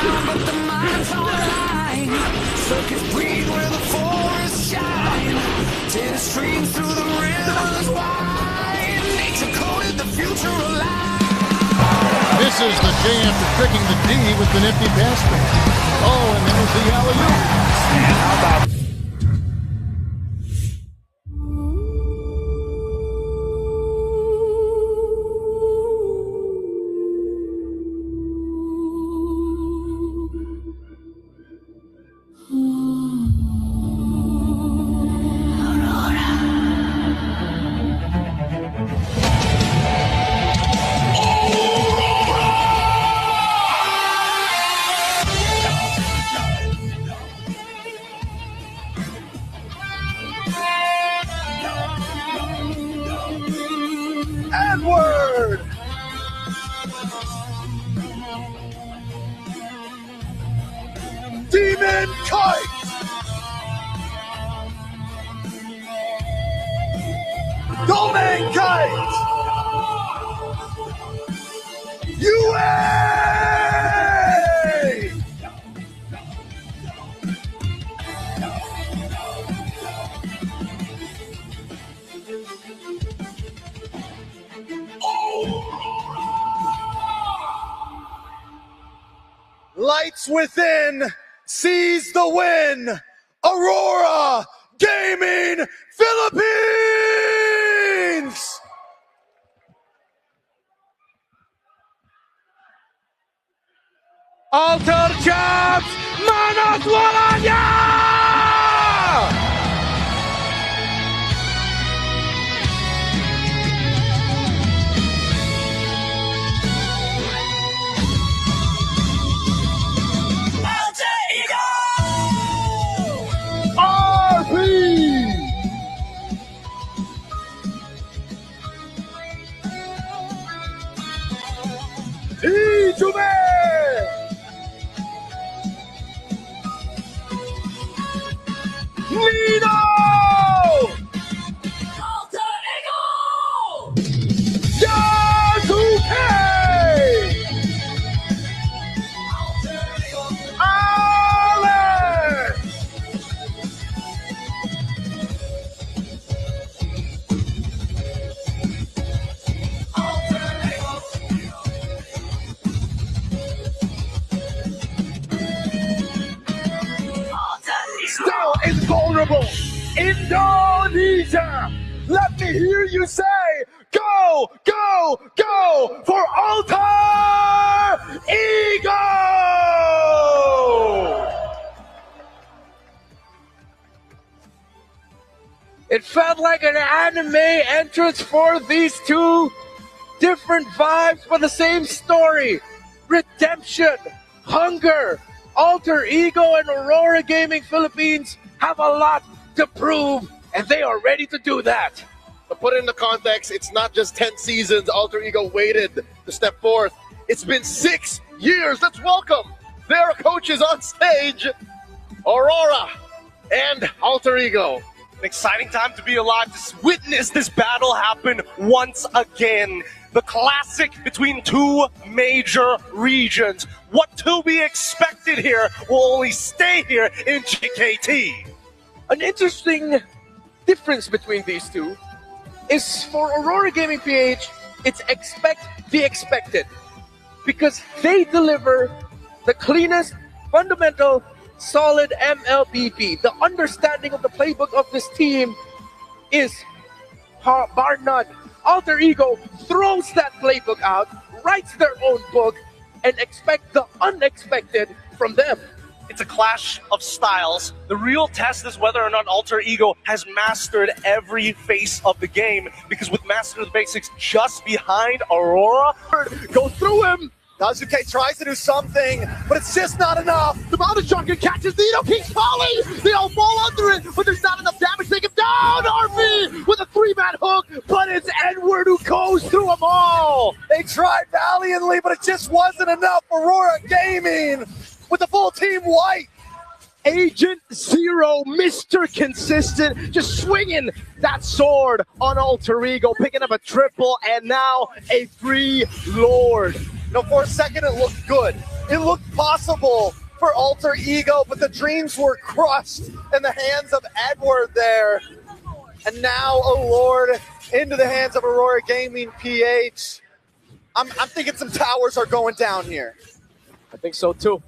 ground, but the mind's online. Circuits breathe where the forests shine. Till it streams through the rivers wide. Nature coded the future alive. Misses the J after tricking the D with the nifty pass. Oh, and there's the alley-oop. And how about Edward? Demon Kite! Domain Kite! UA! Lights within, seize the win. Aurora Gaming Philippines! Alter Champs, manos walanya! Ijume! Nino! Alter Ego! Yasuke! Alex! Still invulnerable. Indonesia. Let me hear you say, go, go, go for Alter Ego. It felt like an anime entrance for these two. Different vibes, but the same story. Redemption, hunger. Alter Ego and Aurora Gaming Philippines have a lot to prove, and they are ready to do that. To put it into context, it's not just 10 seasons Alter Ego waited to step forth. It's been 6 years. Let's welcome their coaches on stage, Aurora and Alter Ego. An exciting time to be alive, to witness this battle happen once again. The classic between two major regions. What to be expected here will only stay here in GKT. An interesting difference between these two is for Aurora Gaming PH, it's expect the expected. Because they deliver the cleanest, fundamental, solid MLBP. The understanding of the playbook of this team is bar none. Alter Ego throws that playbook out, writes their own book, and expect the unexpected from them. It's a clash of styles. The real test is whether or not Alter Ego has mastered every face of the game, because with Master of the Basics just behind Aurora, Go through him. Daisuke tries to do something, but it's just not enough. The Mountain Junker catches Nino, keeps falling. They all fall under it, but there's not enough damage to take him down. RP with a 3-man hook, but it's Edward who goes through them all. They tried valiantly, but it just wasn't enough. Aurora Gaming with the full team white. Agent Zero, Mr. Consistent, just swinging that sword on Alter Ego, picking up a triple and now a 3 Lord. No, for a second it looked good. It looked possible for Alter Ego, but the dreams were crushed in the hands of Edward there. And now, oh Lord, into the hands of Aurora Gaming PH. I'm thinking some towers are going down here. I think so too.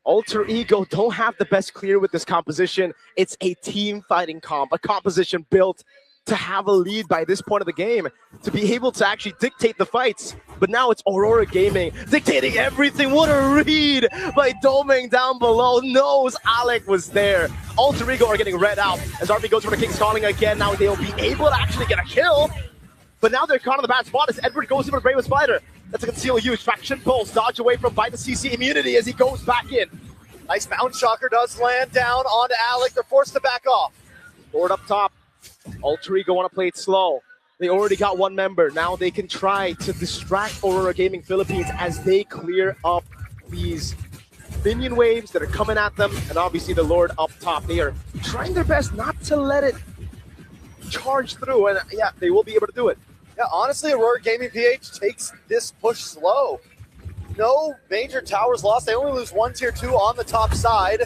Alter Ego don't have the best clear with this composition. It's a team fighting comp, a composition built to have a lead by this point of the game, to be able to actually dictate the fights. But now it's Aurora Gaming dictating everything. What a read by Doming down below. Knows Alec was there. Alter Ego are getting read out as RB goes for the King's Calling again. Now they'll be able to actually get a kill. But now they're caught on the bad spot as Edward goes in for the Bravest Spider. That's a conceal huge. Faction pulse, dodge away from by the CC immunity as he goes back in. Nice Mountain Shocker does land down onto Alec. They're forced to back off. Lord up top. Alter Ego want to play it slow. They already got one member. Now they can try to distract Aurora Gaming Philippines as they clear up these minion waves that are coming at them. And obviously the Lord up top, they are trying their best not to let it charge through. And yeah, they will be able to do it. Yeah, honestly, Aurora Gaming PH takes this push slow. No major towers lost. They only lose 1 tier 2 on the top side.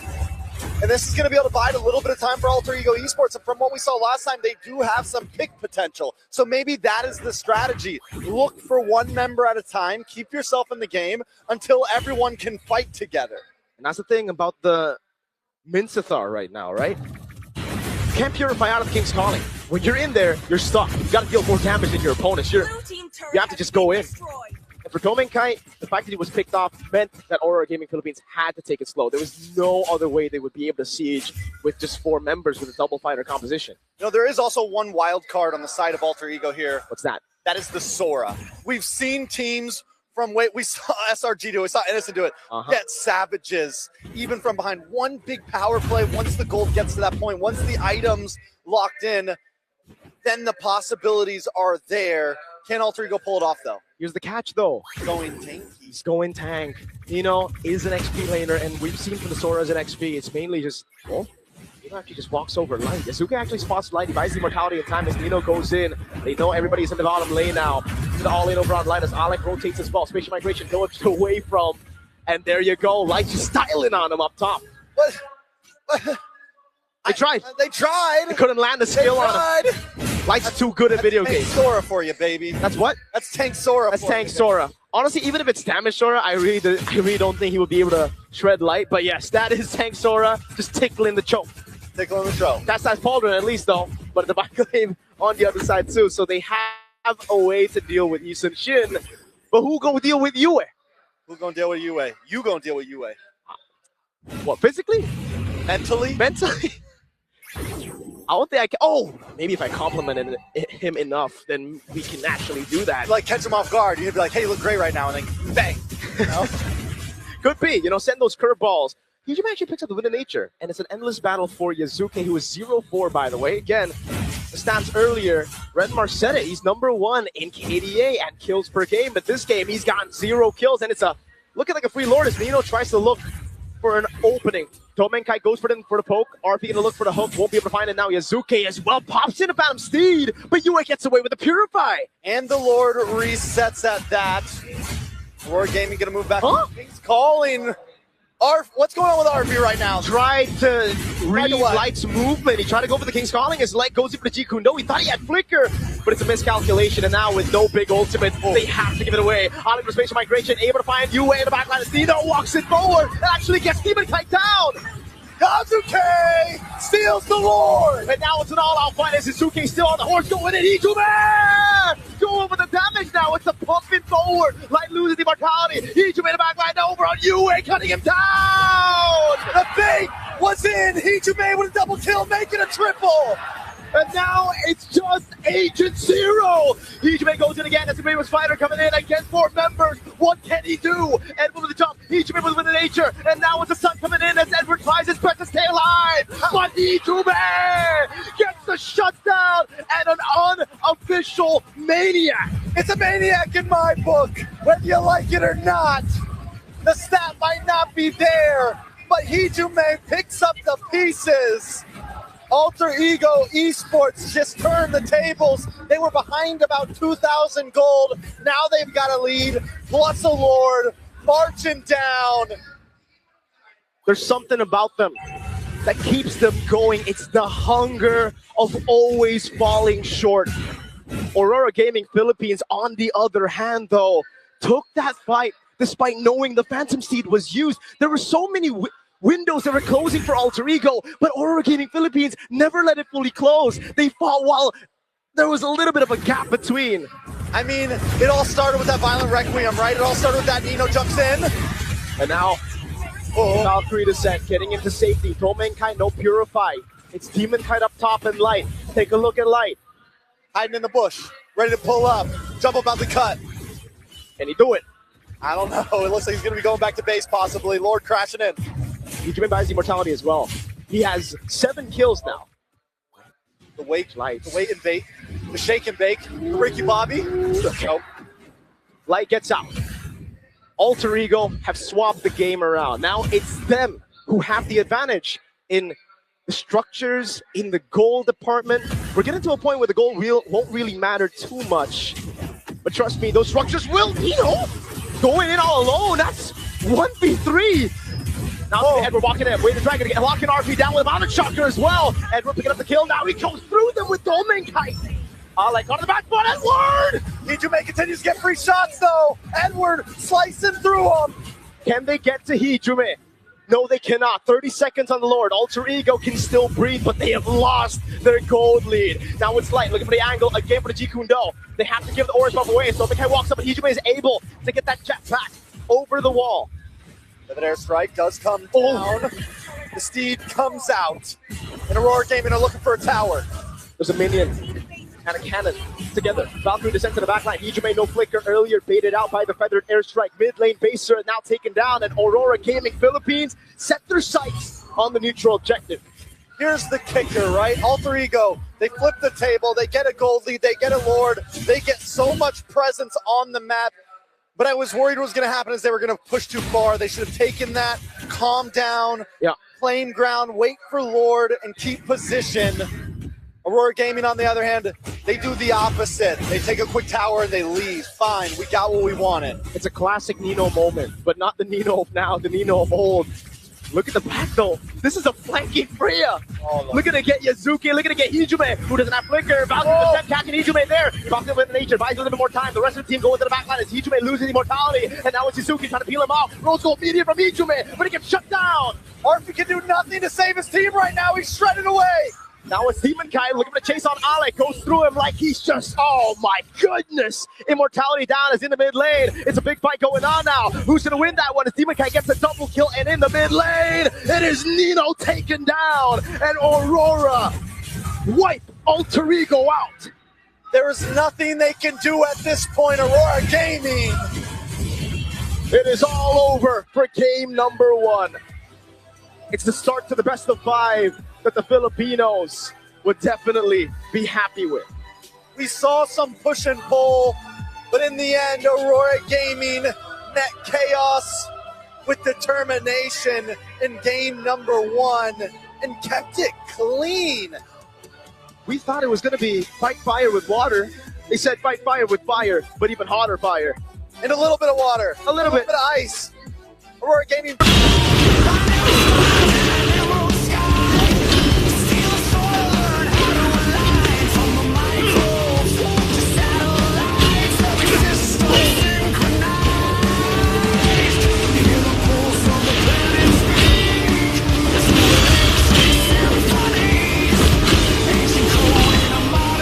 And this is going to be able to bide a little bit of time for Alter Ego Esports. And from what we saw last time, they do have some pick potential. So maybe that is the strategy. Look for one member at a time. Keep yourself in the game until everyone can fight together. And that's the thing about the Minsathar right now, right? You can't purify out of King's Calling. When you're in there, you're stuck. You got to deal more damage than your opponents. You have to just go in. And for Domenkai, the fact that he was picked off meant that Aurora Gaming Philippines had to take it slow. There was no other way they would be able to siege with just 4 members with a double fighter composition. You know, there is also one wild card on the side of Alter Ego here. What's that? That is the Sora. We've seen teams from we saw SRG do it, we saw Innocent do it, get savages, even from behind. One big power play, once the gold gets to that point, once the items locked in, then the possibilities are there. Can Alter Ego pull it off, though? Here's the catch, though. Going tank. He's going tank. Nino is an XP laner, and we've seen from the Sora as an XP, it's mainly just, well, Nino actually just walks over Light. Yasuke actually spots Light. He buys the immortality in time as Nino goes in. They know everybody's in the bottom lane now. The all-in over on Light as Alec rotates his ball. Spatial migration going away from, and there you go. Light just styling on him up top. What? They tried. They tried. They couldn't land the skill on him. Light's too good at video games. That's Sora for you, baby. That's what? That's Tank Sora. That's Tank Sora. Honestly, even if it's damage Sora, I really don't think he would be able to shred Light. But yes, that is Tank Sora, just tickling the choke. Tickling the choke. That's Pauldron at least, though. But the back lane on the other side too. So they have a way to deal with Yisun Shin. But who gonna deal with Yue? Who gonna deal with Yue? You gonna deal with Yue? What, physically? Mentally? Mentally? I don't think I can. Oh, maybe if I complimented him enough, then we can actually do that. Like catch him off guard. You'd be like, "Hey, you look great right now," and then bang. You know? Could be. You know, send those curveballs. Hijime actually picks up the Wind of Nature, and it's an endless battle for Yasuke, who is 0-4, by the way. Again, the stats earlier, Redmar said it. He's #1 in KDA and kills per game, but this game he's gotten 0 kills, and it's looking like a free lord as Nino tries to look for an opening. Domenkai goes for the poke. RP gonna look for the hook. Won't be able to find it now. Yasuke as well pops in a Phantom Steed, but Yue gets away with the Purify. And the Lord resets at that. Aurora Gaming gonna move back. King's Calling. What's going on with RP right now? Tried to read Light's movement. He tried to go for the King's Calling as Light goes in for the G Kundo. He thought he had Flicker, but it's a miscalculation. And now with no big ultimate, they have to give it away. On for spatial migration, able to find Yue in the backline as Nino walks it forward and actually gets Demon Kite down. Kazuke steals the Lord! And now it's an all-out fight as Suzuki still on the horse going in. Hijime! Going for the damage now. It's a pumping forward. Light loses the mortality. Hijime in the back line over on Yue, cutting him down! The bait was in. Hijime with a double kill, making a triple! And now it's just Agent Zero. Hijime goes in again as the Bravest Fighter coming in against 4 members. What can he do? Edward with the jump. Hijime with the nature. And now it's the sun coming in as Edward tries his best to stay alive. But Hijime gets the shutdown and an unofficial maniac. It's a maniac in my book, whether you like it or not. The stat might not be there, but Hijime picks up the pieces. Alter Ego Esports just turned the tables. They were behind about 2,000 gold. Now they've got a lead, plus a Lord, marching down. There's something about them that keeps them going. It's the hunger of always falling short. Rora Gaming Philippines, on the other hand, though, took that fight despite knowing the Phantom Seed was used. There were so many windows that were closing for Alter Ego, but Rora Gaming Philippines never let it fully close. They fought while there was a little bit of a gap between. I mean, it all started with that Violent Requiem, right? It all started with that Nino jumps in. And now, Valkyrie Descent getting into safety. Domenkai, no Purify. It's Demon Kite up top and Light. Take a look at Light. Hiding in the bush, ready to pull up, jump about the cut. Can he do it? I don't know. It looks like he's going to be going back to base possibly. Lord crashing in. He buys immortality as well. He has 7 kills now. The wait, Light. the wait and bait, the shake and bake, the Ricky Bobby. Nope. Light gets out. Alter Ego have swapped the game around. Now it's them who have the advantage in the structures, in the goal department. We're getting to a point where the goal won't really matter too much. But trust me, those structures will, going in all alone. That's 1v3. Now Edward walking in, waiting Dragon to get locking RP down with Mountain Shocker as well. Edward picking up the kill. Now he goes through them with Domenkai. Like on the back foot, Edward! Hijume continues to get free shots though. Edward slicing through him. Can they get to Hijume? No, they cannot. 30 seconds on the Lord. Alter Ego can still breathe, but they have lost their gold lead. Now it's Light looking for the angle again for the Jikundo. They have to give the Aura's buff away, so Mikai walks up, and Hijume is able to get that jet back over the wall. The airstrike does come down. The Steed comes out. And Aurora Gaming are looking for a tower. There's a minion and a cannon together. Valkyrie descent to the backline. Hijume no flicker earlier, baited out by the feathered airstrike. Mid lane baser now taken down, and Rora Gaming Philippines set their sights on the neutral objective. Here's the kicker, right? Alter Ego, they flip the table, they get a gold lead, they get a Lord, they get so much presence on the map. But I was worried what was going to happen is they were going to push too far. They should have taken that, calm down, claim ground, wait for Lord, and keep position. Aurora Gaming, on the other hand, they do the opposite. They take a quick tower and they leave. Fine, we got what we wanted. It's a classic Nino moment, but not the Nino of now, the Nino of old. Look at the back though. This is a flanking Freya. Look at it get Yazuki. Look at it get Hijume, who doesn't have flicker. Valkyrie catching Hijume there. Valkyrie with nature, buys a little bit more time. The rest of the team going to the back line as Hijume loses immortality. And now it's Yazuki trying to peel him off. Rose gold media from Hijume, but he gets shut down. Arfi can do nothing to save his team right now. He's shredded away. Now it's Demon Kai looking for the chase on Alec. Goes through him like he's just, oh my goodness. Immortality down is in the mid lane. It's a big fight going on now. Who's going to win that one? As Demon Kai gets a double kill, and in the mid lane, it is Nino taken down. And Aurora wipe Alter Ego out. There is nothing they can do at this point, Aurora Gaming. It is all over for game number 1. It's the start to the best of 5 that the Filipinos would definitely be happy with. We saw some push and pull, but in the end, Aurora Gaming met chaos with determination in game number 1 and kept it clean. We thought it was going to be fight fire with water. They said fight fire with fire, but even hotter fire. And a little bit of water. A little bit of ice. Aurora Gaming.